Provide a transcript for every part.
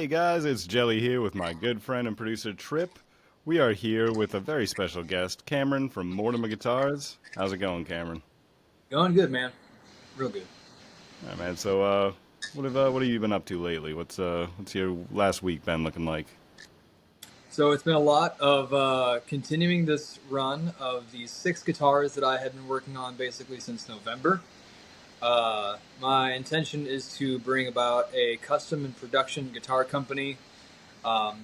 Hey guys, it's Jelly here with my good friend and producer Trip. We are here with a very special guest, Cameron from Mortimer Guitars. How's it going, Cameron? Going good, man. Real good. All right, man. So, what have you been up to lately? What's your last week been looking like? So it's been a lot of continuing this run of these six guitars that I had been working on basically since November. My intention is to bring about a custom and production guitar company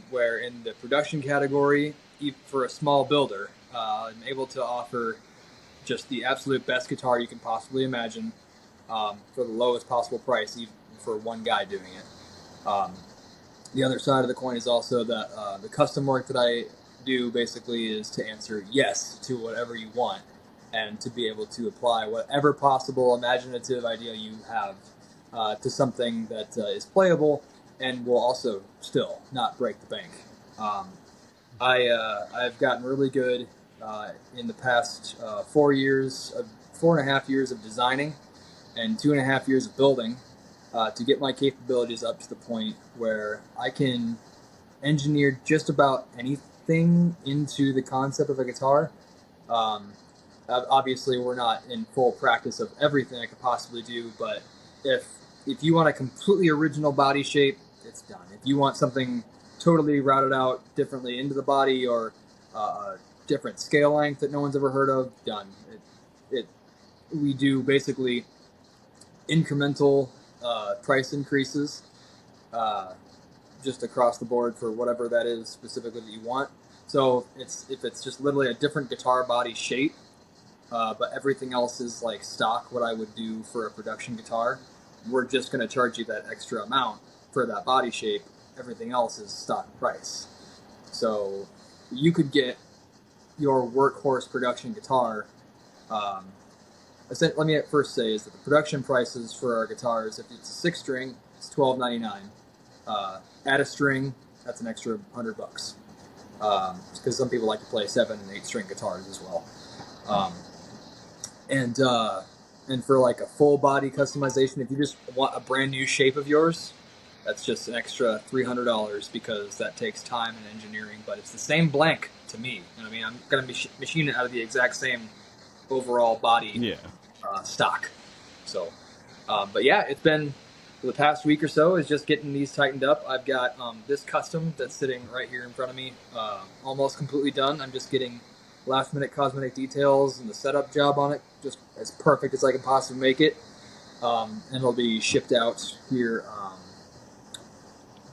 where in the production category, for a small builder, I'm able to offer just the absolute best guitar you can possibly imagine for the lowest possible price, even for one guy doing it. The other side of the coin is also that the custom work that I do basically is to answer yes to whatever you want and to be able to apply whatever possible imaginative idea you have to something that is playable and will also still not break the bank. Um, I've gotten really good in the past 4 years, 4.5 years of designing and 2.5 years of building to get my capabilities up to the point where I can engineer just about anything into the concept of a guitar. Um, Obviously, we're not in full practice of everything I could possibly do, but if if you want a completely original body shape, it's done. If you want something totally routed out differently into the body or a different scale length that no one's ever heard of, done. It we do basically incremental price increases uh, just across the board for whatever that is specifically that you want. So if it's just literally a different guitar body shape, but everything else is like stock, what I would do for a production guitar, we're just going to charge you that extra amount for that body shape. Everything else is stock price. So you could get your workhorse production guitar. Um, Let me at first say is that the production prices for our guitars, if it's a six string, it's $12.99. Add a string, that's an extra $100. Because some people like to play 7 and 8 string guitars as well. Um, and and for like a full body customization, if you just want a brand new shape of yours, that's just an extra $300 because that takes time and engineering. But it's the same blank to me. You know what I mean? I'm gonna be machining it out of the exact same overall body Yeah. stock. So, but yeah, it's been for the past week or so is just getting these tightened up. I've got this custom that's sitting right here in front of me, almost completely done. I'm just getting last minute cosmetic details and the setup job on it just as perfect as I can possibly make it. And it'll be shipped out here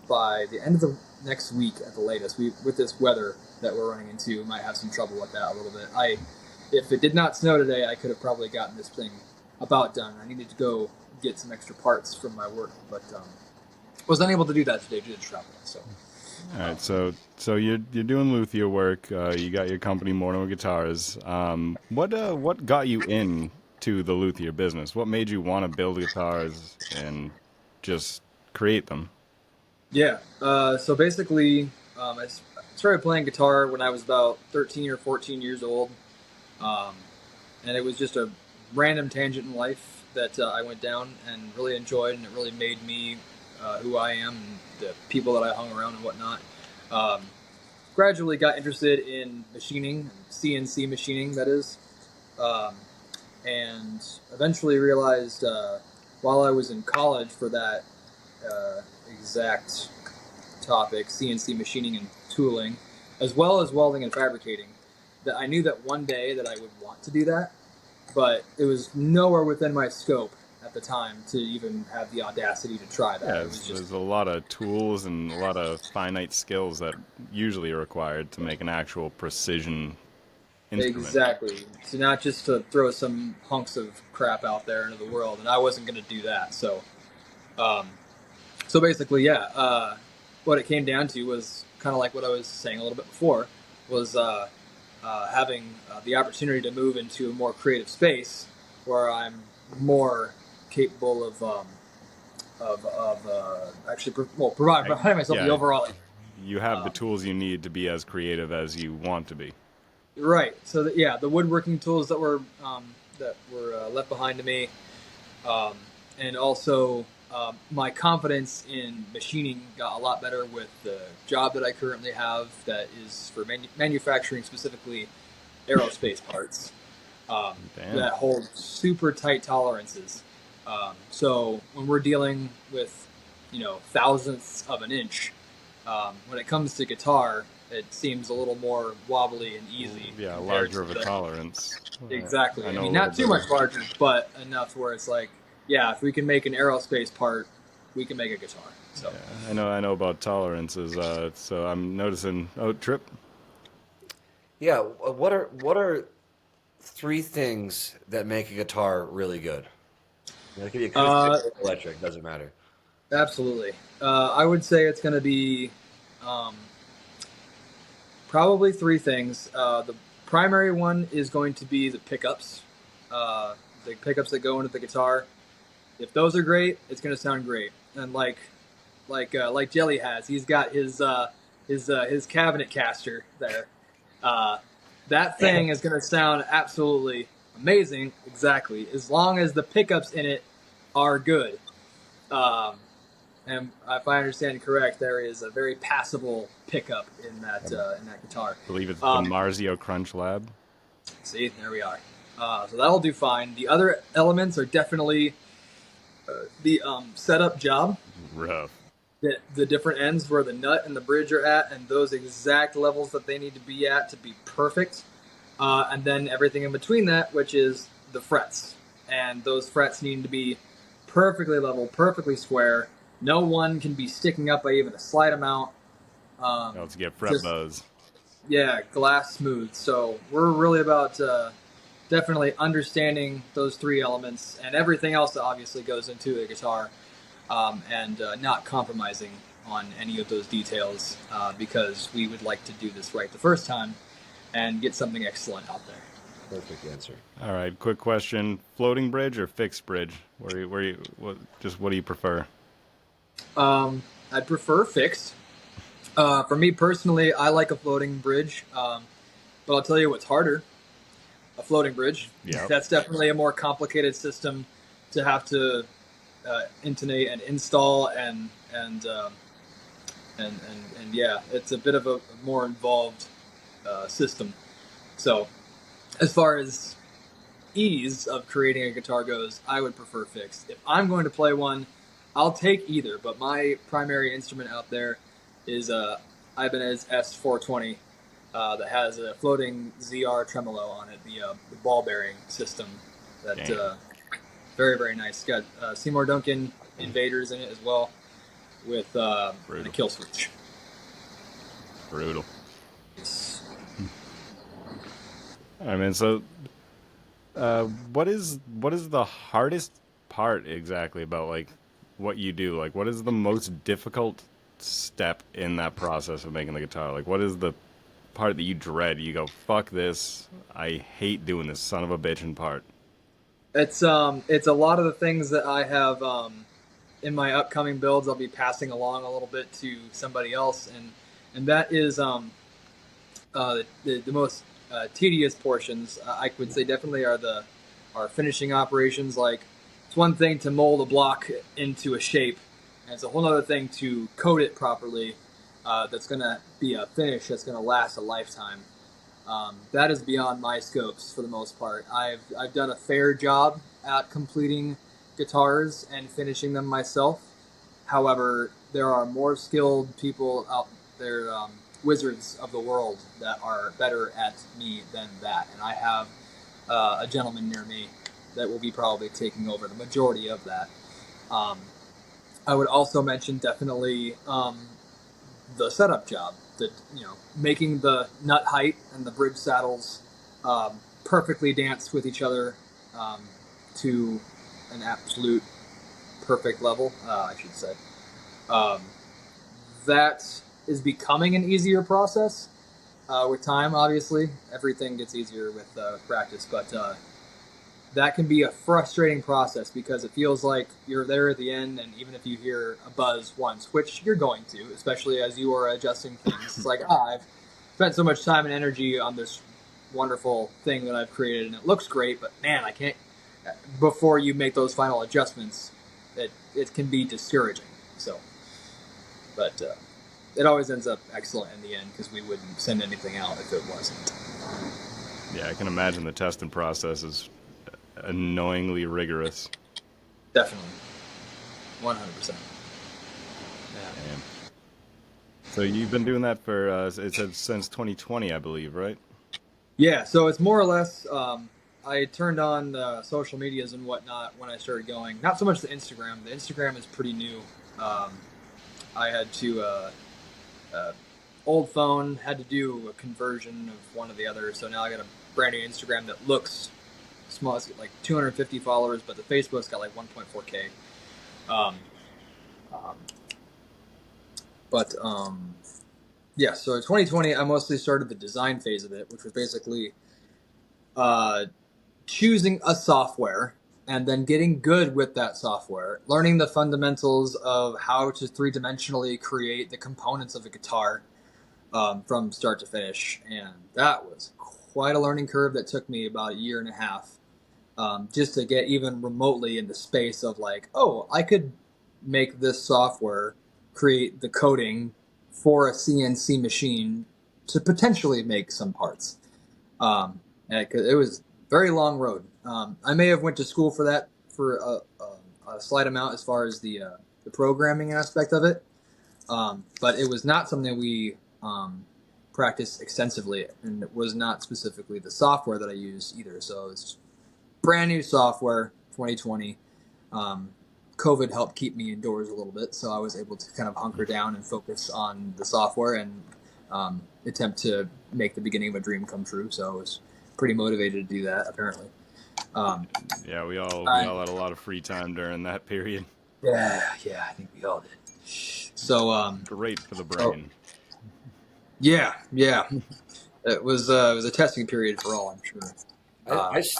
by the end of the next week at the latest. We with this weather that we're running into, we might have some trouble with that a little bit. If it did not snow today, I could have probably gotten this thing about done. I needed to go get some extra parts from my work, but was unable to do that today due to travel. So, All right. So you're doing luthier work. You got your company Mortimer Guitars. What got you in to the luthier business? What made you want to build guitars and just create them? yeah. So basically, started playing guitar when I was about 13 or 14 years old. Um, and it was just a random tangent in life that I went down and really enjoyed, and it really made me who I am and the people that I hung around and whatnot. Um, Gradually got interested in machining, CNC machining, that is, um, and eventually realized while I was in college for that exact topic, CNC machining and tooling, as well as welding and fabricating, that I knew that one day that I would want to do that, but it was nowhere within my scope at the time to even have the audacity to try that. Yeah, It was just there's a lot of tools and a lot of finite skills that usually are required to make an actual precision instrument. exactly so not just to throw some hunks of crap out there into the world, and I wasn't going to do that. Um, so basically, yeah, what it came down to was kind of like what I was saying a little bit before, was having the opportunity to move into a more creative space where I'm more capable of actually providing myself the Yeah, overall. you have the Um, tools you need to be as creative as you want to be. right. So yeah, the woodworking tools that were left behind to me, um, and also my confidence in machining got a lot better with the job that I currently have that is for manufacturing specifically aerospace parts um, Damn. that hold super tight tolerances. So when we're dealing with, thousandths of an inch, when it comes to guitar, it seems a little more wobbly and easy Yeah, compared larger to of a the tolerance. I exactly. I know a mean, little not too bit of. much larger, but enough where it's like, yeah, if we can make an aerospace part, we can make a guitar. So. Yeah, I know about tolerances. So I'm noticing. Oh, Trip. Yeah, what are three things that make a guitar really good? It could be acoustic Uh, or electric, doesn't matter. Absolutely. I would say it's going to be um, probably three things. The primary one is going to be uh, the pickups that go into the guitar. If those are great, it's going to sound great. And like Jelly has, he's got his cabinet caster there. Uh, that thing is going to sound absolutely amazing. Exactly, as long as the pickups in it are good. Um, And if I understand correct, there is a very passable pickup in that guitar. Believe it's the Um, Marzio Crunch Lab. See, there we are. So that'll do fine. The other elements are definitely the setup job, Rough. the different ends where the nut and the bridge are at, and those exact levels that they need to be at to be perfect. And then everything in between that, which is the frets. And those frets need to be perfectly level, perfectly square. No one can be sticking up by even a slight amount. Let's get fret Just buzz. yeah, glass smooth. So we're really about definitely understanding those three elements and everything else that obviously goes into a guitar, and not compromising on any of those details because we would like to do this right the first time and get something excellent out there. Perfect answer. All right, quick question: floating bridge or fixed bridge? What do you prefer? I'd prefer fixed. For me personally, I like a floating bridge, but I'll tell you what's harder: a floating bridge. Yep. That's definitely a more complicated system to have to intonate and install, and yeah, it's a bit of a more involved system. So, as far as ease of creating a guitar goes, I would prefer fixed. If I'm going to play one, I'll take either, but my primary instrument out there is a Ibanez S420 that has a floating ZR tremolo on it, the ball bearing system. That Damn. very very nice. Got Seymour Duncan invaders in it as well with and a Brutal. kill switch. Brutal. Yes. All right, man. So, what is the hardest part exactly about like what you do? Like, what is the most difficult step in that process of making the guitar? Like, what is the part that you dread? You go, fuck this. I hate doing this son of a bitchin' part. It's a lot of the things that I have in my upcoming builds. I'll be passing along a little bit to somebody else, and that is the most tedious portions. I would say definitely are the our finishing operations. Like it's one thing to mold a block into a shape, and it's a whole other thing to coat it properly. That's going to be a finish that's going to last a lifetime. That is beyond my scopes for the most part. I've done a fair job at completing guitars and finishing them myself. However, there are more skilled people out there, wizards of the world, that are better at me than that. And I have a gentleman near me that will be probably taking over the majority of that. Um, I would also mention definitely the setup job, that making the nut height and the bridge saddles perfectly dance with each other to an absolute perfect level, I should say. Um, that is becoming an easier process with time. Obviously, everything gets easier with practice, but that can be a frustrating process because it feels like you're there at the end, and even if you hear a buzz once, which you're going to, especially as you are adjusting things, it's like, I've spent so much time and energy on this wonderful thing that I've created, and it looks great, but man, I can't. Before you make those final adjustments, it can be discouraging. So, but it always ends up excellent in the end because we wouldn't send anything out if it wasn't. Yeah, I can imagine the testing process is annoyingly rigorous. Definitely, 100%. Yeah. Damn. So you've been doing that for it said since 2020, I believe, right? Yeah, so it's more or less. I turned on social medias and whatnot when I started going. Not so much the Instagram. The Instagram is pretty new. Um, I had to old phone had to do a conversion of one or the other, so now I got a brand new Instagram that looks small. It's got like 250 followers, but the Facebook's got like 1.4K. Um, um, but yeah, so in 2020, I mostly started the design phase of it, which was basically uh, choosing a software and then getting good with that software, learning the fundamentals of how to three-dimensionally create the components of a guitar from start to finish. And that was quite a learning curve that took me about a year and a half just to get even remotely in the space of like, oh, I could make this software create the coding for a CNC machine to potentially make some parts. And it was a very long road. I may have went to school for that for a slight amount as far as the programming aspect of it, but it was not something we practiced extensively, and it was not specifically the software that I used either. So it's brand new software, 2020. COVID helped keep me indoors a little bit, so I was able to kind of hunker down and focus on the software and attempt to make the beginning of a dream come true. So I was pretty motivated to do that, apparently. Yeah, we all had a lot of free time during that period. Yeah, I think we all did. So, Great for the oh, brain. yeah, it was a testing period for all, I'm sure.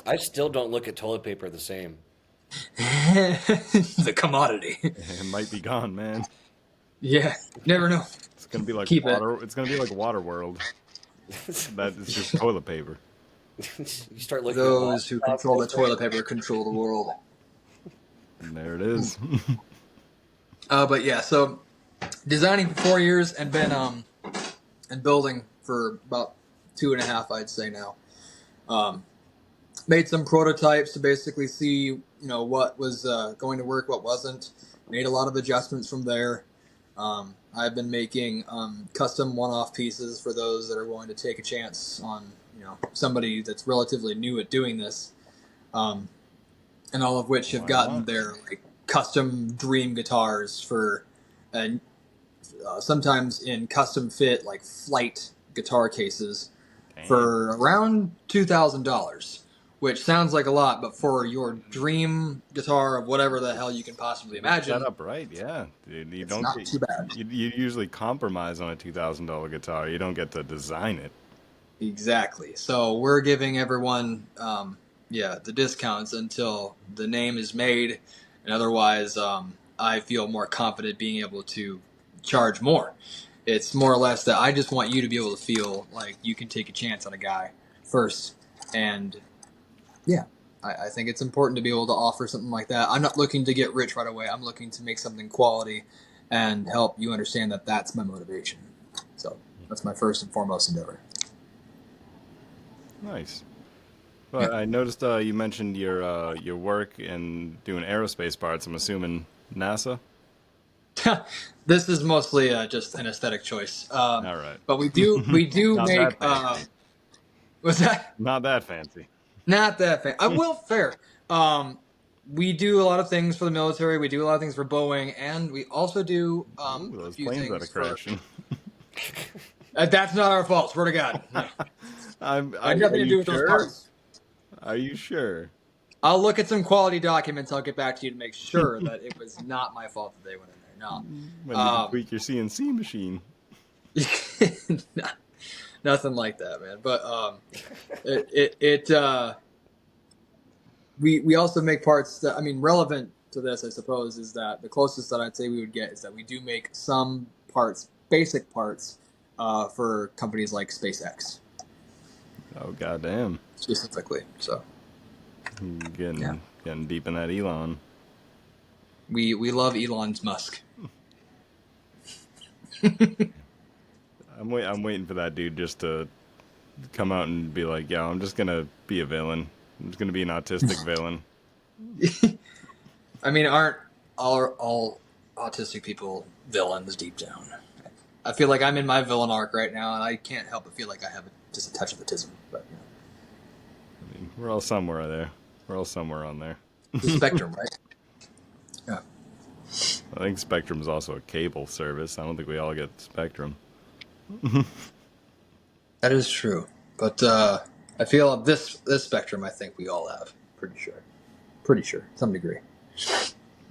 I still don't look at toilet paper the same. The commodity. It might be gone, man. Yeah, never know. It's gonna be like Keep it. water. It's gonna be like Water World. That is just toilet paper. You start looking at Those who control the laptops. toilet paper control the world. And there it is. But yeah, so designing for 4 years and been and building for about 2.5, I'd say now. Made some prototypes to basically see, what was going to work, what wasn't. Made a lot of adjustments from there. I've been making custom one-off pieces for those that are willing to take a chance on, somebody that's relatively new at doing this, and all of which have Why gotten not? their like custom dream guitars for, and sometimes in custom fit like flight guitar cases Damn. for around $2,000, which sounds like a lot, but for your dream guitar of whatever the hell you can possibly Set imagine, up right, yeah. You it's don't not get, too bad. you usually compromise on a $2,000 guitar. You don't get to design it. Exactly. So we're giving everyone, the discounts until the name is made, and otherwise, I feel more confident being able to charge more. It's more or less that I just want you to be able to feel like you can take a chance on a guy first, and yeah, I think it's important to be able to offer something like that. I'm not looking to get rich right away. I'm looking to make something quality and help you understand that that's my motivation. So that's my first and foremost endeavor. Nice. Yeah. Well, I noticed you mentioned your work in doing aerospace parts. I'm assuming NASA. This is mostly just an aesthetic choice. All right. But we do Not make that fancy. what's that? Not that fancy. Not that fan. I will fair. We do a lot of things for the military. We do a lot of things for Boeing, and we also do Ooh, a those few planes that things are for. crashing. That's not our fault. Swear to God, no. Had Are nothing to do you with those sure? parts. Are you sure? I'll look at some quality documents. I'll get back to you to make sure that it was not my fault that they went in there. No. When did you tweak your CNC machine? Nothing like that, man. But we also make parts that, I mean, relevant to this, I suppose, is that the closest that I'd say we would get is that we do make some parts, basic parts, for companies like SpaceX Oh goddamn! specifically. So Getting deep in that Elon. We love Elon's Musk. I'm waiting for that dude just to come out and be like, "Yeah, I'm just gonna be a villain. I'm just gonna be an autistic villain." I mean, aren't all autistic people villains deep down? I feel like I'm in my villain arc right now, and I can't help but feel like I have just a touch of autism. But I mean, we're all somewhere there. We're all somewhere on there. the spectrum, right? Yeah, I think Spectrum's also a cable service. I don't think we all get Spectrum. that is true. But I feel this spectrum, I think we all have. Pretty sure, some degree.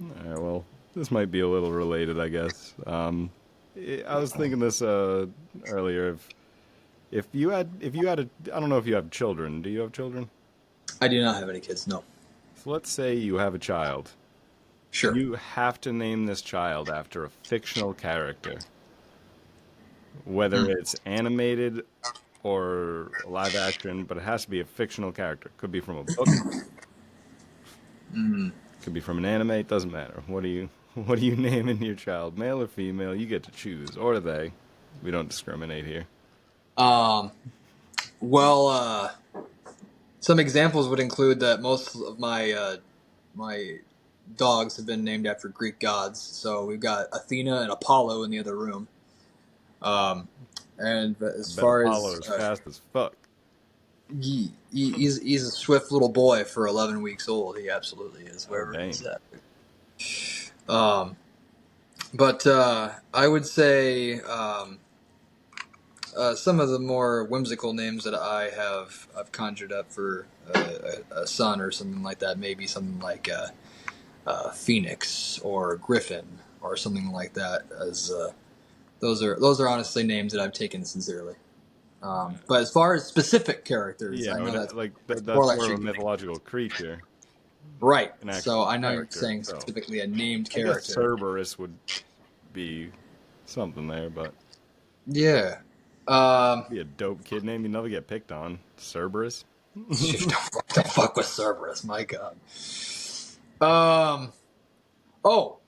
All right, well, this might be a little related, I guess. I was thinking this earlier. If you had a, I don't know if you have children. Do you have children? I do not have any kids. No. So let's say you have a child. Sure. You have to name this child after a fictional character, whether it's animated or live action, but it has to be a fictional character. Could be from a book, could be from an anime. It doesn't matter. What are you naming your child? Male or female? You get to choose, or they. We don't discriminate here. Um. Well, some examples would include that most of my dogs have been named after Greek gods. So we've got Athena and Apollo in the other room. Um, and as Bet far Apollo as is fast as fuck. he's a swift little boy for 11 weeks old. He absolutely is. Oh, Wherever dang. he's at. But I would say some of the more whimsical names that I've conjured up for a son or something like that. Maybe something like Phoenix or Griffin or something like that. As those are honestly names that I've taken sincerely. But as far as specific characters, Yeah, I know that's that's more more like of a you. mythological creature, Right. an So actual I know you're character. saying So specifically a named I guess character. Cerberus would be something there, but Yeah. be a dope kid name. You never get picked on. Cerberus. don't fuck with Cerberus, my God. Um. Oh.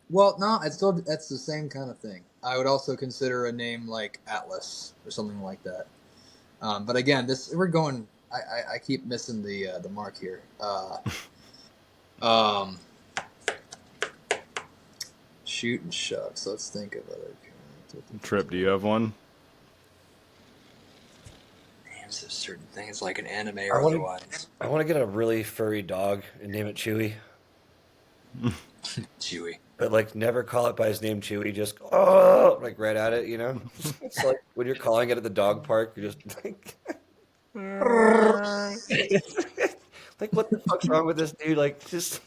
Well, no, that's the same kind of thing. I would also consider a name like Atlas or something like that. But again, we're going. I keep missing the mark here. Um. Shoot and shucks. Let's think of other Trip, do you have one? names of certain things like an anime I or want otherwise. I want to get a really furry dog and name it Chewy, Chewy. but like never call it by his name Chewy. Just like right at it, you know. It's like when you're calling it at the dog park, you're just like, like what the fuck's wrong with this dude? Like just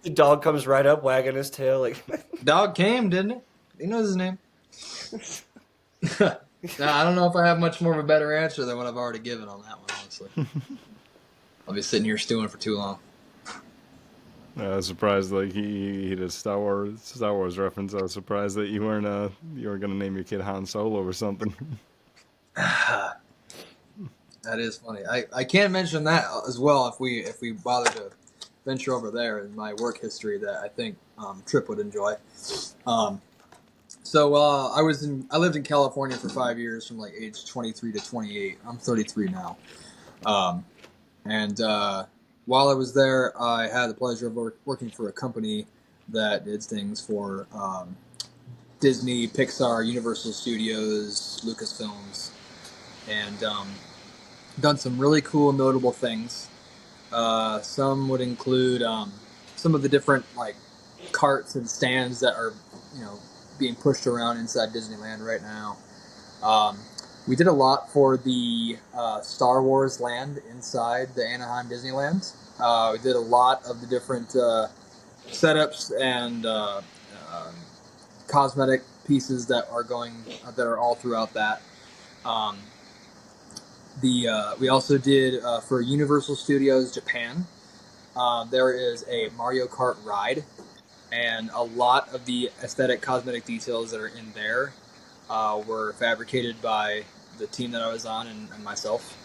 the dog comes right up, wagging his tail, like. Dog came, didn't it? He knows his name. Nah, I don't know if I have much more of a better answer than what I've already given on that one, honestly. I'll be sitting here stewing for too long. I was surprised, like he did a Star Wars reference. I was surprised that you weren't gonna name your kid Han Solo or something. That is funny. I can mention that as well if we bother to venture over there in my work history that I think Trip would enjoy. So I lived in California for 5 years from like age 23 to 28. I'm 33 now. And while I was there, I had the pleasure of working for a company that did things for Disney, Pixar, Universal Studios, Lucasfilms, and done some really cool, notable things. Some would include some of the different like carts and stands that are, being pushed around inside Disneyland right now. We did a lot for the Star Wars land inside the Anaheim Disneyland. We did a lot of the different setups and cosmetic pieces that are all throughout that. We also did for Universal Studios Japan. There is a Mario Kart ride, and a lot of the aesthetic cosmetic details that are in there were fabricated by the team that I was on and myself.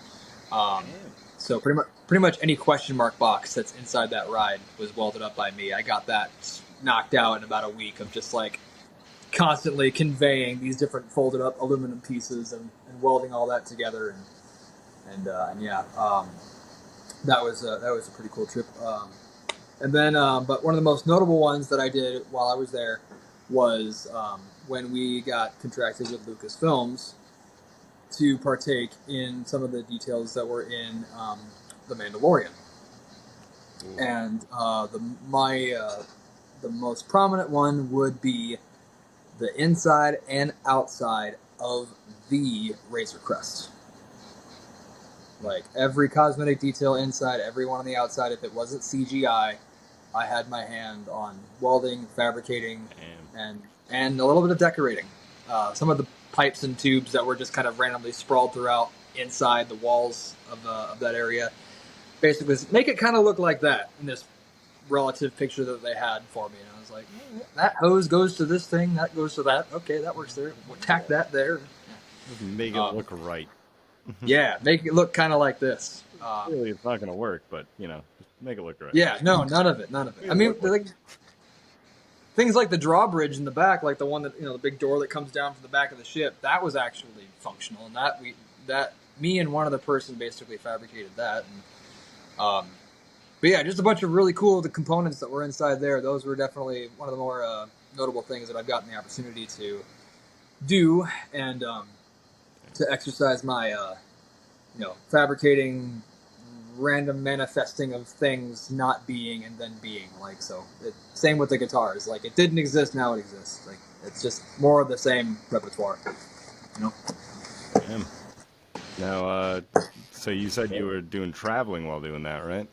So pretty much any question mark box that's inside that ride was welded up by me. I got that knocked out in about a week of just like constantly conveying these different folded up aluminum pieces and welding all that together and yeah, that was a pretty cool trip. And then, but one of the most notable ones that I did while I was there was when we got contracted with Lucasfilms to partake in some of the details that were in The Mandalorian. Ooh. And the most prominent one would be the inside and outside of the Razor Crest. Like every cosmetic detail inside, every one on the outside. If it wasn't CGI, I had my hand on welding, fabricating, and a little bit of decorating. Some of the pipes and tubes that were just kind of randomly sprawled throughout inside the walls of that area. Basically, make it kind of look like that in this relative picture that they had for me. And I was like, that hose goes to this thing, that goes to that. Okay, that works there. We'll tack that there. Make it look right. Yeah, make it look kind of like this. Really, it's not going to work, but just make it look right. Yeah, no, none of it. I mean, like, things like the drawbridge in the back, like the one that the big door that comes down from the back of the ship, that was actually functional, and that me and one other person basically fabricated that. And, but yeah, just a bunch of really cool components that were inside there. Those were definitely one of the more notable things that I've gotten the opportunity to do and to exercise my fabricating, random manifesting of things not being and then being. Like, so same with the guitars. Like, it didn't exist, now it exists. Like, it's just more of the same repertoire. Damn. Now, so you said you were doing traveling while doing that, right?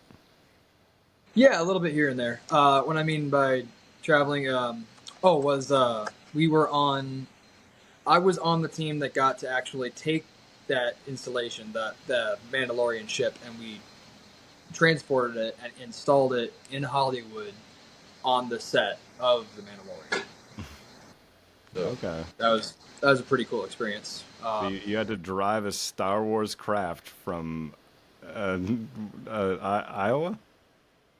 Yeah, a little bit here and there. What I mean by traveling, I was on the team that got to actually take that installation, the Mandalorian ship, and we transported it and installed it in Hollywood on the set of The Mandalorian. So okay. That was a pretty cool experience. So you had to drive a Star Wars craft from Iowa?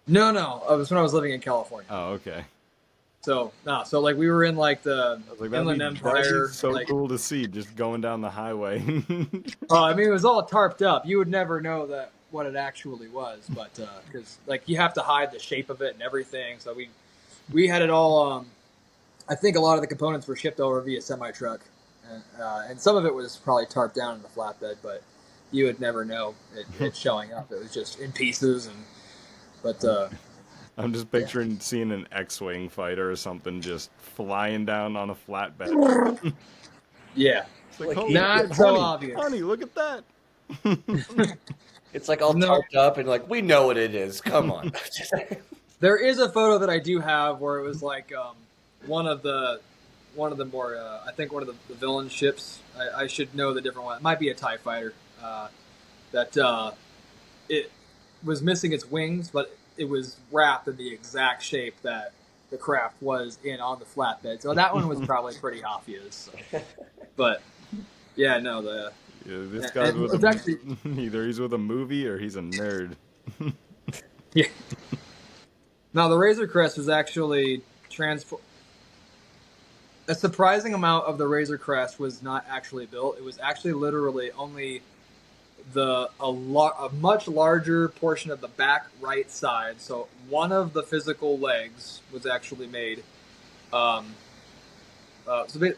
No, it was when I was living in California. Oh, okay. So like we were in like the Inland Empire. That'd be so like, cool to see, just going down the highway. Oh, I mean, it was all tarped up. You would never know what it actually was, but because like you have to hide the shape of it and everything. So we had it all. I think a lot of the components were shipped over via semi truck, and some of it was probably tarped down in the flatbed, but you would never know it showing up. It was just in pieces, but. I'm just picturing seeing an X-wing fighter or something just flying down on a flatbed. Yeah, it's like, not so obvious. Honey, look at that. It's like all tarped up and like we know what it is. Come on. There is a photo that I do have where it was like one of the more I think one of the villain ships. I should know the different one. It might be a TIE fighter. That it was missing its wings, but it was wrapped in the exact shape that the craft was in on the flatbed. So that one was probably pretty obvious. So. But yeah, no, this guy's either he's with a movie or he's a nerd. Yeah. Now the Razor Crest was actually a surprising amount of the Razor Crest was not actually built. It was actually literally only a much larger portion of the back right side. So one of the physical legs was actually made. So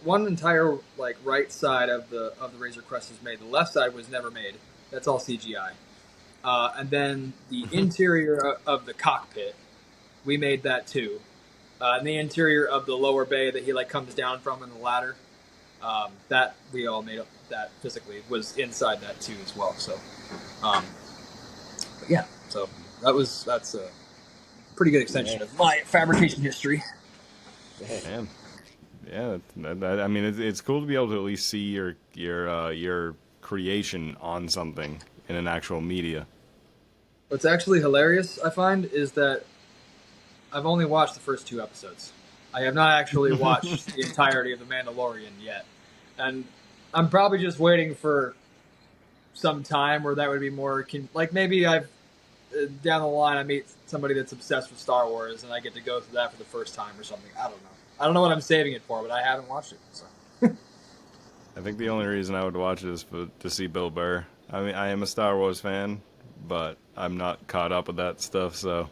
one entire like right side of the Razor Crest was made. The left side was never made. That's all CGI. And then the interior of the cockpit, we made that too. And the interior of the lower bay that he like comes down from in the ladder, that we all made up. That physically was inside that too as well. So, but yeah. So that's a pretty good extension of my fabrication history. Man. Yeah, I mean, it's cool to be able to at least see your creation on something in an actual media. What's actually hilarious, I find, is that I've only watched the first 2 episodes. I have not actually watched the entirety of The Mandalorian yet, and I'm probably just waiting for some time where that would be more like maybe I've down the line I meet somebody that's obsessed with Star Wars and I get to go through that for the first time or something. I don't know. I don't know what I'm saving it for, but I haven't watched it. So. I think the only reason I would watch it is to see Bill Burr. I mean, I am a Star Wars fan, but I'm not caught up with that stuff, so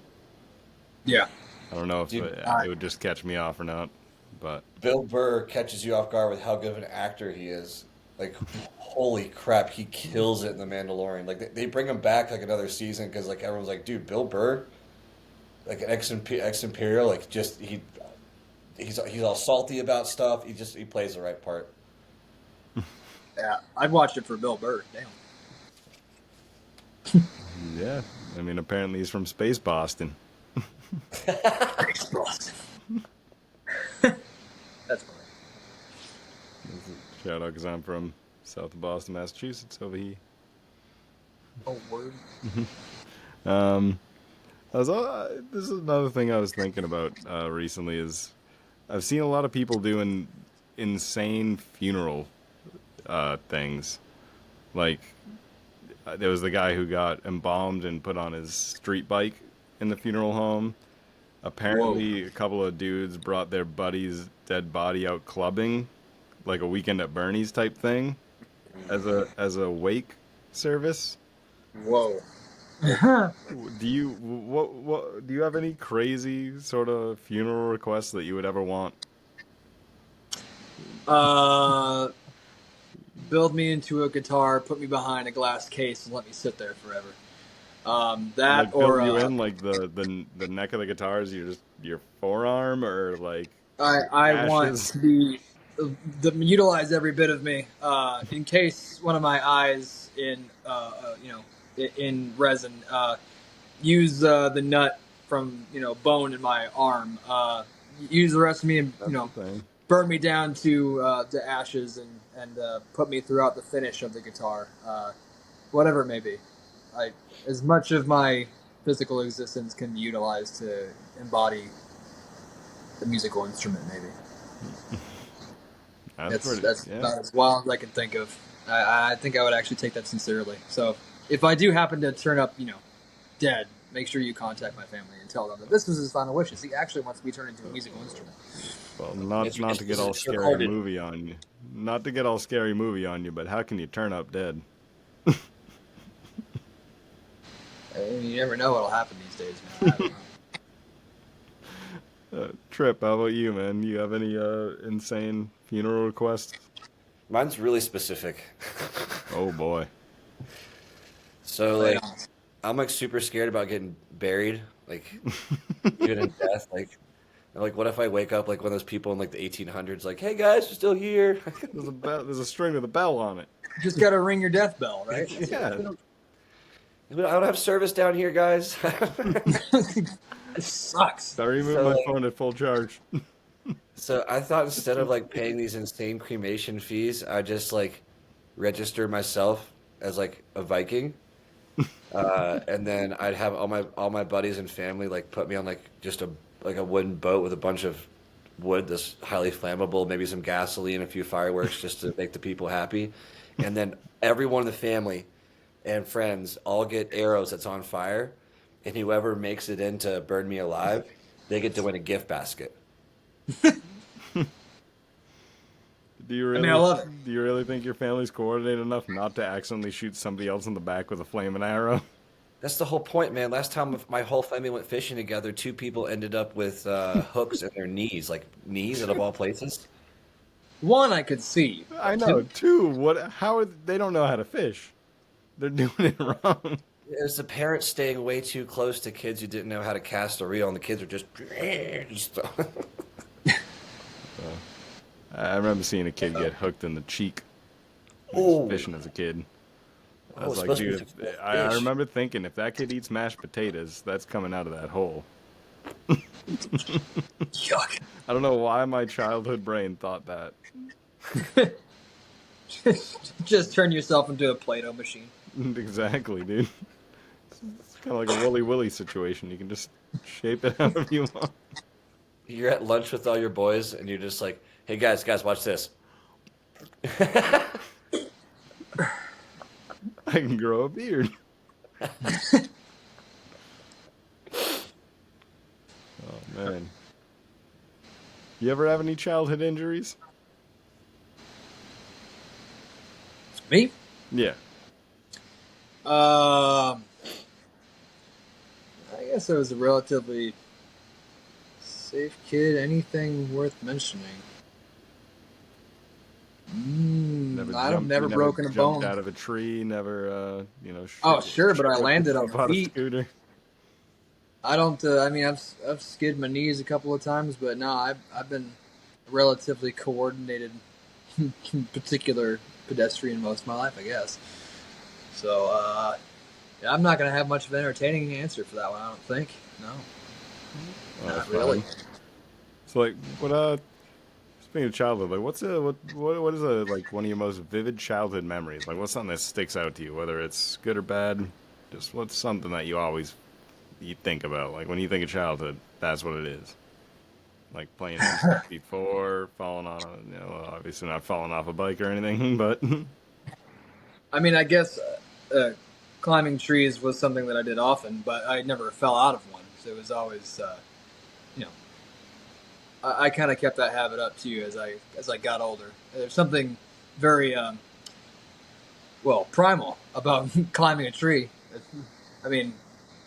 Yeah. I don't know if Dude, it would just catch me off or not. But Bill Burr catches you off guard with how good of an actor he is. Like, holy crap, he kills it in The Mandalorian. Like, they bring him back like another season because like everyone's like, dude, Bill Burr, like an ex Imperial, like just he's all salty about stuff. He plays the right part. Yeah. I'd watched it for Bill Burr. Damn. yeah, I mean, apparently he's from Space Boston. Space Boston. That's funny. Shout out because I'm from south of Boston, Massachusetts, over here. Oh, word. This is another thing I was thinking about recently is I've seen a lot of people doing insane funeral things. Like, there was the guy who got embalmed and put on his street bike in the funeral home. Apparently, a couple of dudes brought their buddy's dead body out clubbing, like a Weekend at Bernie's type thing, as a wake service. Whoa. Do you have any crazy sort of funeral requests that you would ever want? Build me into a guitar, put me behind a glass case, and let me sit there forever. That Like or build you in like the neck of the guitar is your forearm or like I want ashes? to be utilize every bit of me in case one of my eyes in resin. Use the nut from bone in my arm. Use the rest of me and That's the thing. burn me down to ashes and put me throughout the finish of the guitar, whatever it may be. As much of my physical existence can be utilized to embody the musical instrument, maybe. That's yeah. about as wild as I can think of. I think I would actually take that sincerely. So if I do happen to turn up, dead, make sure you contact my family and tell them that this was his final wishes. He actually wants to be turned into a musical instrument. Well, not to get all scary recorded. movie on you. Not to get all scary movie on you, but how can you turn up dead? You never know what'll happen these days, man. I don't know. Trip, how about you, man? You have any insane funeral requests? Mine's really specific. Oh boy. So Right like on. I'm like super scared about getting buried, like even in death. Like what if I wake up like one of those people in like the 1800s, like, hey guys, you're still here. There's a bell. There's a string with a bell on it. Just gotta ring your death bell, right? Yeah. I don't have service down here, guys. It sucks. Sorry, moving So, my like- phone at full charge. So I thought instead of like paying these insane cremation fees, I just like register myself as like a Viking, and then I'd have all my buddies and family like put me on like just a wooden boat with a bunch of wood that's highly flammable, maybe some gasoline, a few fireworks, just to make the people happy, and then everyone in the family and friends all get arrows that's on fire, and whoever makes it in to burn me alive, they get to win a gift basket. Do you really? I love it. Do you really think your family's coordinated enough not to accidentally shoot somebody else in the back with a flaming arrow? That's the whole point, man. Last time my whole family went fishing together, two people ended up with hooks in their knees, like knees out of all places. One I could see. I know. Two. What? How are they? Don't know how to fish. They're doing it wrong. It was the parents staying way too close to kids who didn't know how to cast a reel, and the kids were just. I remember seeing a kid get hooked in the cheek. Oh. Fishing as a kid. I Oh, was it's like, supposed to be dude, fish. I remember thinking, if that kid eats mashed potatoes, that's coming out of that hole. Yuck. I don't know why my childhood brain thought that. Just turn yourself into a Play-Doh machine. Exactly, dude. It's kind of like a Wooly Willy situation. You can just shape it however you want. You're at lunch with all your boys, and you're just like, "Hey guys, watch this." I can grow a beard. Oh man. You ever have any childhood injuries? Me? Yeah. Um, I guess I was a relatively safe kid. Anything worth mentioning? Never I've jumped. You never never broken a jumped bone. out of a tree. Never, Oh, sure, but I shook landed on yourself my out of feet. scooter. I don't. I mean, I've skidded my knees a couple of times, but no, I've been a relatively coordinated, particular pedestrian most of my life, I guess. So, yeah, I'm not gonna have much of an entertaining answer for that one. I don't think. No, Oh, that's not really. fine. So like, what speaking of childhood, like, what is a like one of your most vivid childhood memories? Like, what's something that sticks out to you, whether it's good or bad? Just what's something that you think about, like when you think of childhood, that's what it is. Like playing N64, falling on a, obviously not falling off a bike or anything, but I mean, I guess climbing trees was something that I did often, but I never fell out of one. So it was always, you know, I kind of kept that habit up too as I got older. There's something very primal about climbing a tree. I mean,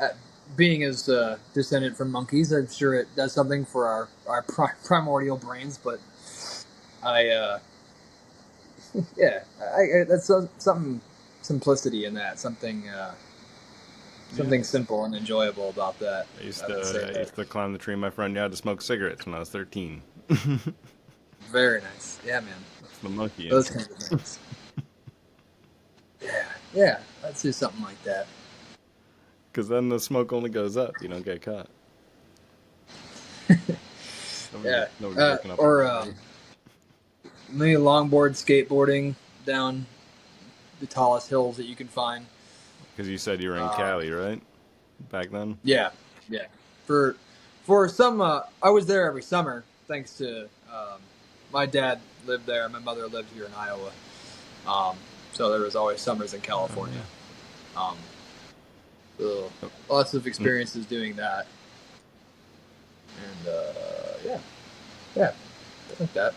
uh, being as descended from monkeys, I'm sure it does something for our primordial brains. But I, yeah, that's something simplicity in that. yeah. Something simple and enjoyable about that. I would say I that. used to climb the tree in my front yard to smoke cigarettes when I was 13. Very nice. Yeah, man. That's the monkey in Those me. kinds of things. Yeah, yeah. Let's do something like that. Because then the smoke only goes up. You don't get caught. Yeah. Nobody's looking up Or above you. maybe longboard skateboarding down the tallest hills that you can find. Because you said you were in Um, Cali, right? Back then. yeah, yeah. For some, I was there every summer thanks to my dad lived there. My mother lived here in Iowa, so there was always summers in Oh California. yeah. Um, so Oh, lots of mm. experiences doing that, and yeah, yeah, I like that.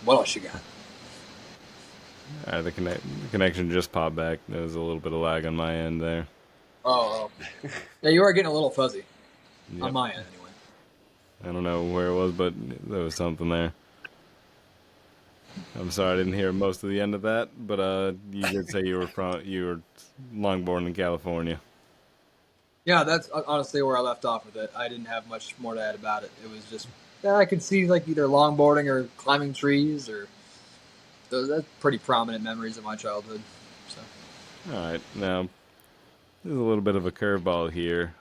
What else you got? The connection just popped back. There was a little bit of lag on my end there. Oh, yeah, you are getting a little fuzzy on Yep. my end, anyway. I don't know where it was, but there was something there. I'm sorry I didn't hear most of the end of that, but you did say you were longboarding in California. Yeah, that's honestly where I left off with it. I didn't have much more to add about it. It was just, yeah, I could see like either longboarding or climbing trees, or that's pretty prominent memories of my childhood. So, All right, now there's a little bit of a curveball here.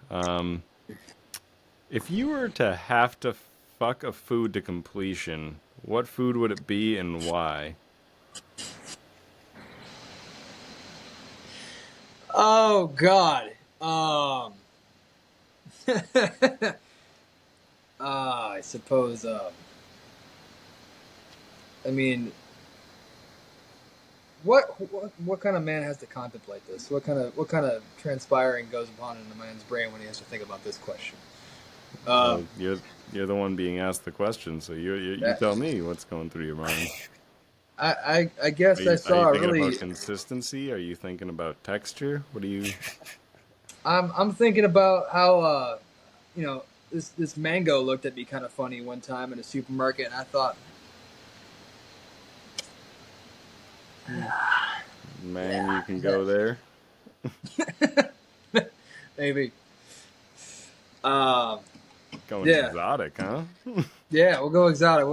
If you were to have to fuck a food to completion, what food would it be and why? oh God, um, I suppose, I mean, what kind of man has to contemplate this? What kind of transpiring goes upon in a man's brain when he has to think about this question? Um, Well, you're the one being asked the question, so you that, tell me what's going through your mind. I guess I Are you saw a thinking about really. consistency? Are you thinking about texture? What do you? I'm thinking about how you know this mango looked at me kind of funny one time in a supermarket, and I thought, Man, you yeah, can go there. maybe. Um, Going yeah, exotic, huh? yeah, we'll go exotic.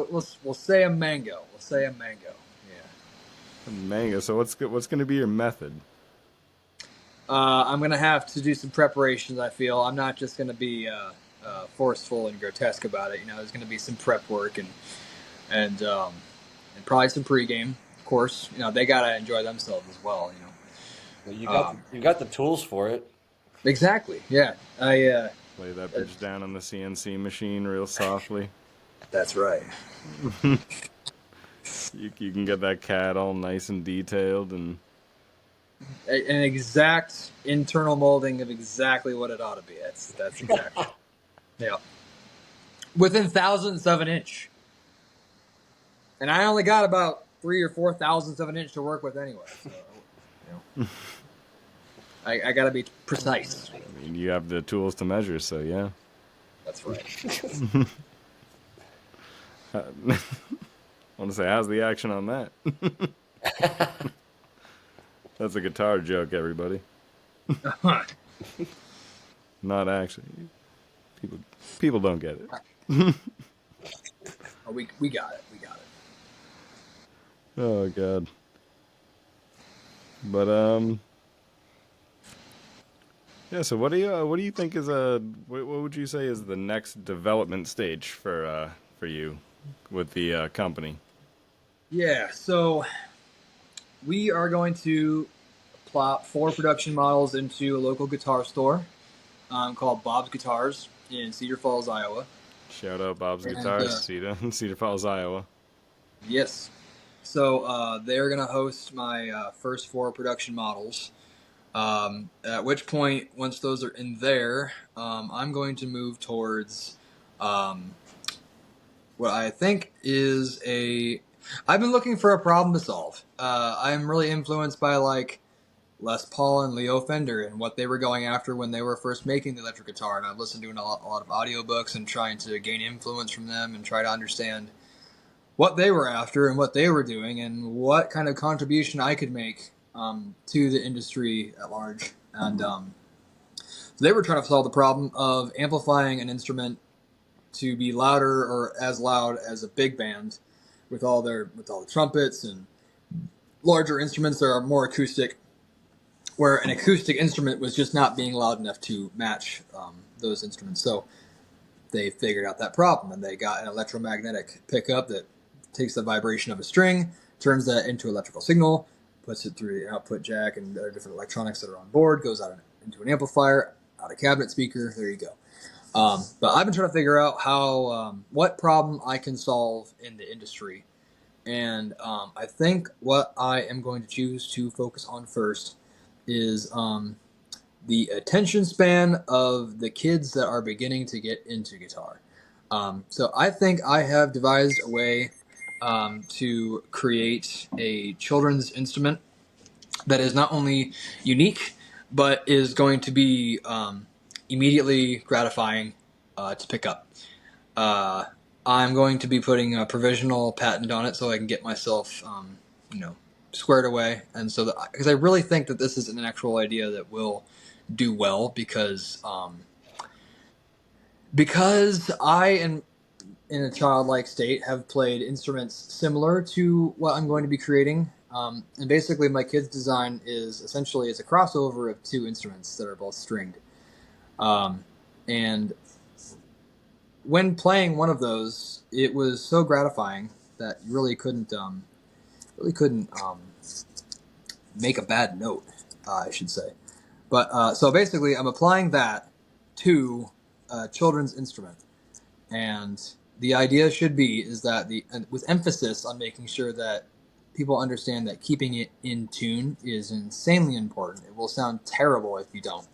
We'll say a mango. We'll say a mango. Yeah. Mango. So what's going to be your method? I'm gonna have to do some preparations. I feel I'm not just gonna be forceful and grotesque about it. You know, there's gonna be some prep work and and probably some pregame, of course, they gotta enjoy themselves as well. Well, Um, you got the tools for it. exactly. Yeah. I. Lay that bitch down on the CNC machine real softly. That's right. You can get that CAD all nice and detailed, and An exact internal molding of exactly what it ought to be. That's exactly. Yeah. Within thousandths of an inch, and I only got about 3 or 4 thousandths of an inch to work with anyway. So, I got to be precise. I mean, you have the tools to measure. So yeah. That's right. I want to say, how's the action on that? That's a guitar joke, everybody. Not actually. People don't get it. Oh, we got it. We got it. Oh god. But yeah. So what do you think is what would you say is the next development stage for you with the company? Yeah. So we are going to plop 4 production models into a local guitar store called Bob's Guitars in Cedar Falls, Iowa. Shout out Bob's And Guitars, Cedar Falls, Iowa. yes, so they're going to host my first 4 production models. At which point, once those are in there, I'm going to move towards um, what I think is a. I've been looking for a problem to solve. I'm really influenced by like Les Paul and Leo Fender and what they were going after when they were first making the electric guitar. And I've listened to a lot of audiobooks and trying to gain influence from them and try to understand what they were after and what they were doing and what kind of contribution I could make to the industry at large. And so they were trying to solve the problem of amplifying an instrument to be louder or as loud as a big band with all the trumpets and larger instruments that are more acoustic, where an acoustic instrument was just not being loud enough to match those instruments. So they figured out that problem, and they got an electromagnetic pickup that takes the vibration of a string, turns that into electrical signal, puts it through the output jack and other different electronics that are on board, goes out into an amplifier, out a cabinet speaker. There you go. But I've been trying to figure out how what problem I can solve in the industry, and I think what I am going to choose to focus on first is the attention span of the kids that are beginning to get into guitar. So I think I have devised a way to create a children's instrument that is not only unique, but is going to be immediately gratifying to pick up. I'm going to be putting a provisional patent on it so I can get myself, squared away. And so, because I really think that this is an actual idea that will do well, because I am in a childlike state have played instruments similar to what I'm going to be creating. And basically my kid's design is essentially it's a crossover of 2 instruments that are both stringed. And when playing one of those, it was so gratifying that you really couldn't make a bad note, I should say. But so basically, I'm applying that to a children's instrument, and the idea should be is that with emphasis on making sure that people understand that keeping it in tune is insanely important. It will sound terrible if you don't.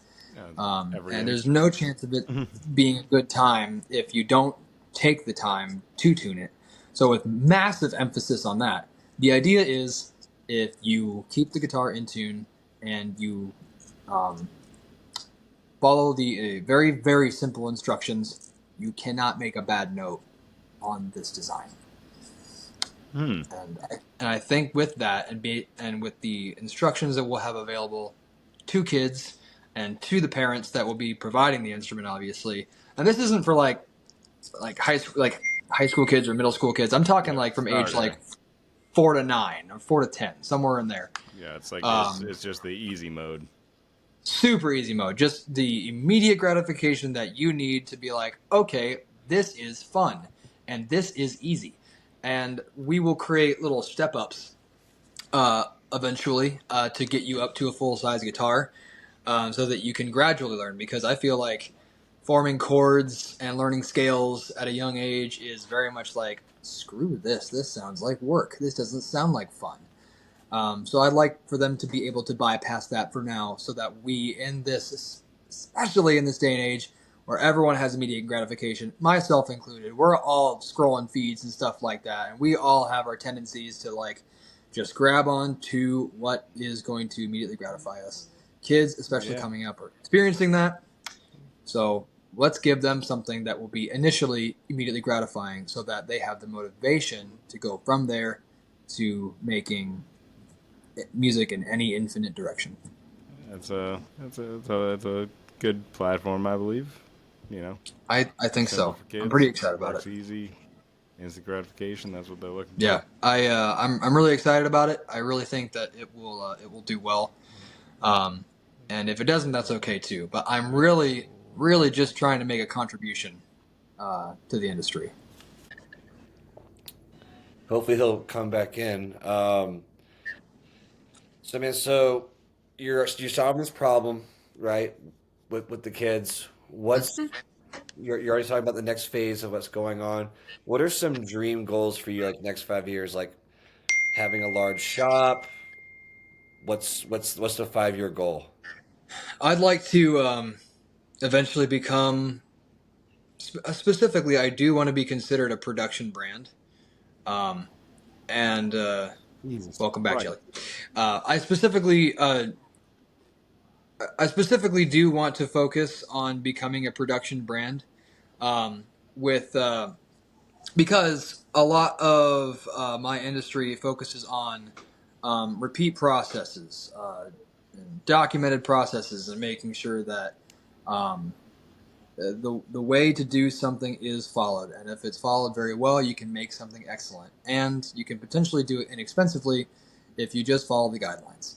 And there's no chance of it being a good time if you don't take the time to tune it. So with massive emphasis on that, the idea is if you keep the guitar in tune and you follow the very, very simple instructions, you cannot make a bad note on this design. And I think with that and with the instructions that we'll have available to kids and to the parents that will be providing the instrument, obviously. And this isn't for like high school kids or middle school kids. I'm talking like from age like 4 to 9 or 4 to 10, somewhere in there. Yeah, it's like it's just the easy mode. Super easy mode. Just the immediate gratification that you need to be like, okay, this is fun and this is easy. And we will create little step-ups eventually to get you up to a full size guitar, so that you can gradually learn. Because I feel like forming chords and learning scales at a young age is very much like, screw this. This sounds like work. This doesn't sound like fun. So I'd like for them to be able to bypass that for now, so that we, in this, especially in this day and age, where everyone has immediate gratification, myself included, we're all scrolling feeds and stuff like that, and we all have our tendencies to like just grab on to what is going to immediately gratify us. Kids, especially Yeah. coming up, are experiencing that. So let's give them something that will be initially immediately gratifying, so that they have the motivation to go from there to making music in any infinite direction. That's a good platform, I believe. You know, I think simple so. for I'm kids, pretty excited about it. works easy, instant gratification. That's what they're looking for. Yeah, I'm really excited about it. I really think that it will do well. Um, and if it doesn't, that's okay too. But I'm really just trying to make a contribution to the industry. Hopefully he'll come back in. So man, so you're solving this problem, right? With the kids. You're already talking about the next phase of what's going on. What are some dream goals for you, like next 5 years? Like having a large shop. What's the 5 year goal? I'd like to eventually become specifically. I do want to be considered a production brand. Um, and Jesus welcome back, Christ. Jelly. Uh, I specifically uh, I specifically do want to focus on becoming a production brand, with because a lot of my industry focuses on repeat processes, and documented processes, and making sure that um, the way to do something is followed. And if it's followed very well, you can make something excellent, and you can potentially do it inexpensively if you just follow the guidelines.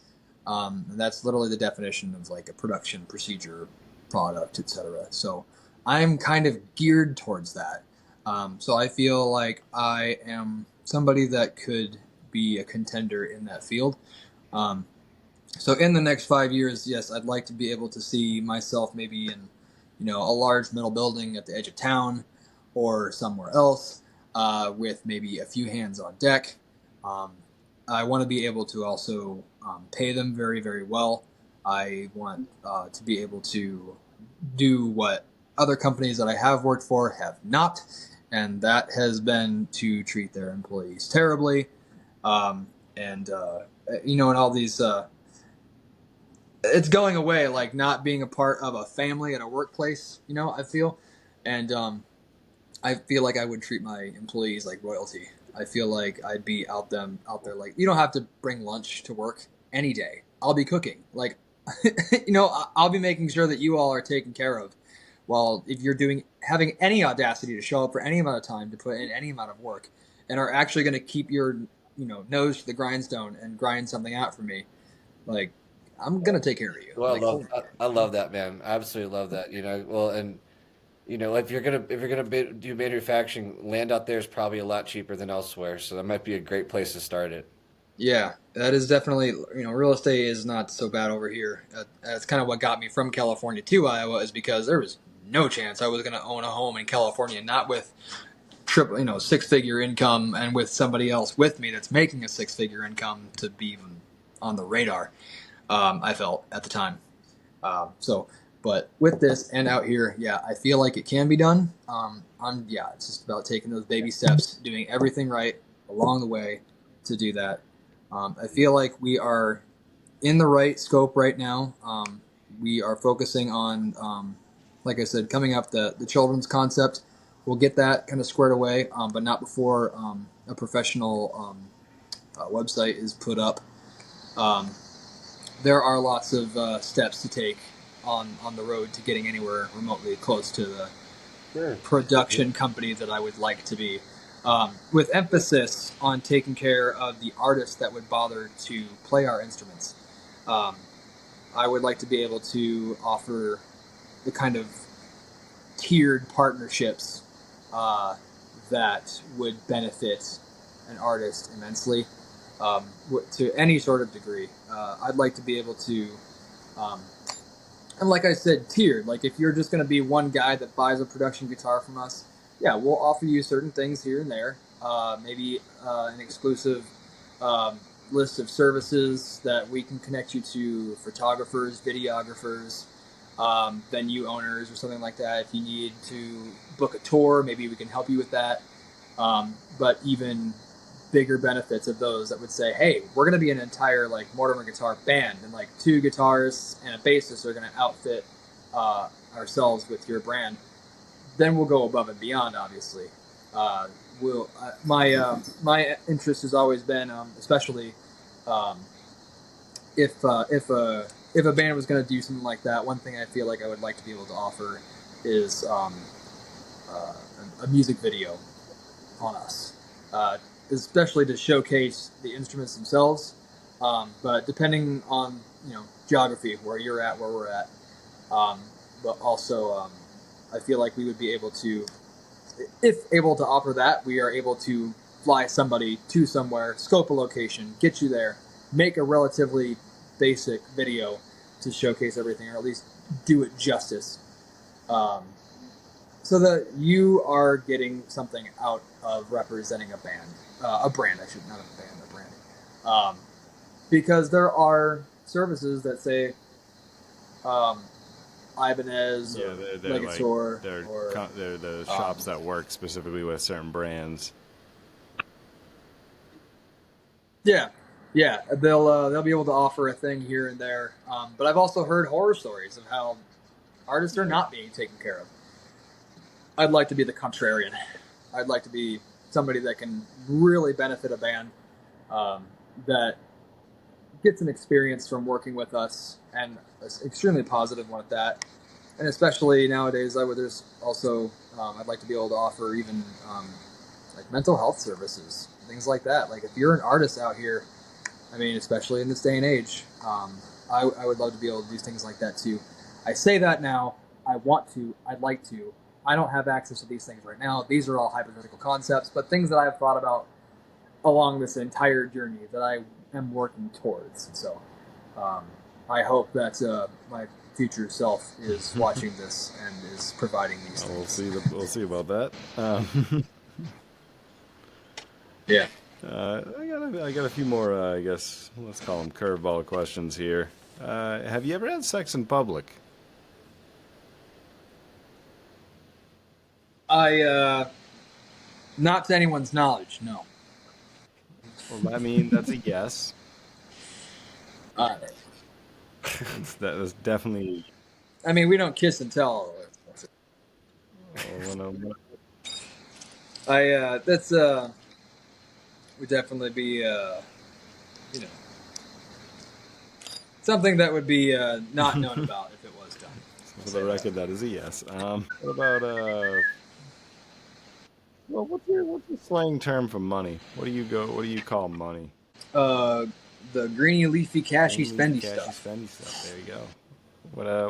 And that's literally the definition of like a production procedure, product, etc. So I'm kind of geared towards that. So I feel like I am somebody that could be a contender in that field. Um, so in the next 5 years, yes, I'd like to be able to see myself maybe in, a large metal building at the edge of town, or somewhere else, with maybe a few hands on deck. Um, I want to be able to also pay them very, very well. I want to be able to do what other companies that I have worked for have not, and that has been to treat their employees terribly. And and all these. It's going away, like not being a part of a family at a workplace. I feel, and I feel like I would treat my employees like royalty. I feel like I'd be out there, like, you don't have to bring lunch to work any day. I'll be cooking. Like, I'll be making sure that you all are taken care of. While if you're having any audacity to show up for any amount of time, to put in any amount of work, and are actually going to keep your nose to the grindstone and grind something out for me, like, I'm gonna take care of you. Well, Like, holy I love that, man. I absolutely love that. Well, and if you're gonna do manufacturing, land out there is probably a lot cheaper than elsewhere, so that might be a great place to start it. yeah, that is definitely, real estate is not so bad over here. That's kind of what got me from California to Iowa, is because there was no chance I was going to own a home in California, not with triple, 6 figure income, and with somebody else with me that's making a 6 figure income to be even on the radar. I felt at the time. But with this and out here, yeah, I feel like it can be done. It's just about taking those baby steps, doing everything right along the way to do that. I feel like we are in the right scope right now. We are focusing on, like I said, coming up the children's concept. We'll get that kind of squared away, but not before a professional website is put up. Um, there are lots of steps to take on the road to getting anywhere remotely close to the Sure. production company that I would like to be, with emphasis on taking care of the artists that would bother to play our instruments. Um, I would like to be able to offer the kind of tiered partnerships that would benefit an artist immensely. to any sort of degree. I'd like to be able to, um, and like I said, tiered. Like if you're just going to be one guy that buys a production guitar from us, yeah, we'll offer you certain things here and there. Maybe an exclusive um, list of services that we can connect you to photographers, videographers, venue owners, or something like that. If you need to book a tour, maybe we can help you with that. But even bigger benefits of those that would say, hey, we're going to be an entire like Mortimer guitar band, and like 2 guitarists and a bassist are going to outfit ourselves with your brand. Then we'll go above and beyond, obviously. My interest has always been, especially um, if a band was going to do something like that, one thing I feel like I would like to be able to offer is uh, a music video on us, especially to showcase the instruments themselves. But depending on geography, where you're at, where we're at, but also I feel like we would be able to, if able to offer that, we are able to fly somebody to somewhere, scope a location, get you there, make a relatively basic video to showcase everything, or at least do it justice. Um, so that you are getting something out of representing a brand, I should not a band, a brand, because there are services that say um, Ibanez Yeah, or they're like Legator they're or they're the um, shops that work specifically with certain brands. yeah, yeah, they'll be able to offer a thing here and there. But I've also heard horror stories of how artists are not being taken care of. I'd like to be the contrarian. I'd like to be somebody that can really benefit a band, um, that gets an experience from working with us, and an extremely positive one at that. And especially nowadays, there's also I'd like to be able to offer even like mental health services, things like that. Like if you're an artist out here, I mean, especially in this day and age, I would love to be able to do things like that too. I say that now. I want to. I'd like to. I don't have access to these things right now. These are all hypothetical concepts, but things that I've thought about along this entire journey that I am working towards. So um, I hope that my future self is watching this and is providing these We'll things. see. We'll see about that. Yeah. I got a few more. I guess let's call them curveball questions here. Have you ever had sex in public? I not to anyone's knowledge, no. Well, I mean that's a yes. Uh, That's definitely. I mean, we don't kiss and tell. Oh, no, I that's would definitely be you know something that would be not known about if it was done. I'll for say the that. record, that is a yes. What about well, what's the slang term for money? What do you call money? Uh, the greeny, leafy, cashy, Green leafy spendy cashy stuff. spendy stuff. There you go.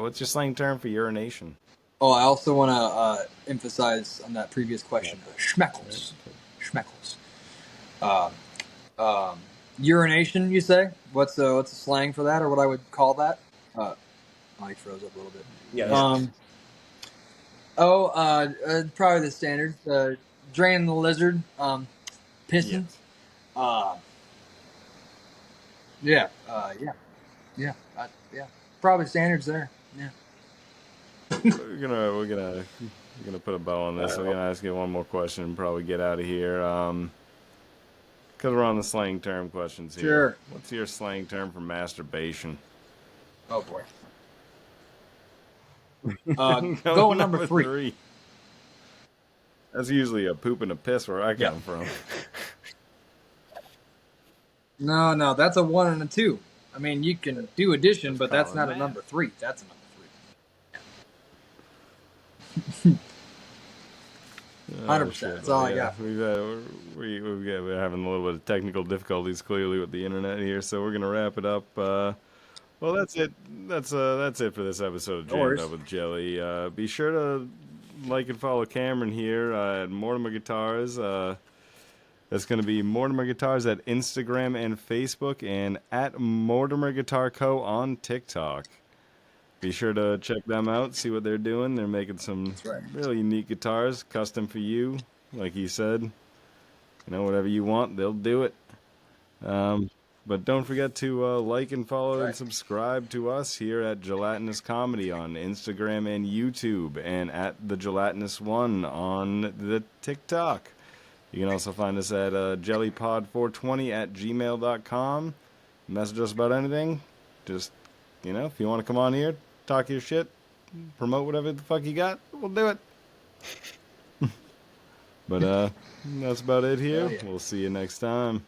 What's your slang term for urination? Oh, I also want to emphasize on that previous question. Right? Schmeckles, schmeckles. Uh, um, urination, you say? What's a slang for that, or what I would call that? Mike froze up a little bit. Yes. Um, probably the standard. Drain the lizard. Pissing. Yes. Uh, yeah. Yeah. Yeah. Probably standards there. Yeah. We're gonna put a bow on this. We're gonna ask you one more question and probably get out of here. Because we're on the slang term questions here. Sure. What's your slang term for masturbation? Oh boy. Go with number Number three. three. That's usually a poop and a piss where I Yeah. come from. No, that's a 1 and a 2. I mean, you can do addition, Let's but call that's it not a math. number 3. That's a number 3. Oh 100%. shit! That's Well, all I yeah, got. we're having a little bit of technical difficulties clearly with the internet here, so we're gonna wrap it up. Well, that's it. That's it for this episode of No Jammed worries. Up with Jelly. Be sure to like and follow Cameron here at Mortimer Guitars. That's going to be Mortimer Guitars at Instagram and Facebook, and at Mortimer Guitar Co. on TikTok. Be sure to check them out, see what they're doing. They're making some That's right. really unique guitars, custom for you, like he said. Whatever you want, they'll do it. Um, but don't forget to like and That's follow and right. subscribe to us here at Gelatinous Comedy on Instagram and YouTube, and at the Gelatinous One on the TikTok. You can also find us at jellypod420 at gmail.com. Message us about anything. Just, if you want to come on here, talk your shit, promote whatever the fuck you got, we'll do it. But that's about it Hell here. yeah. We'll see you next time.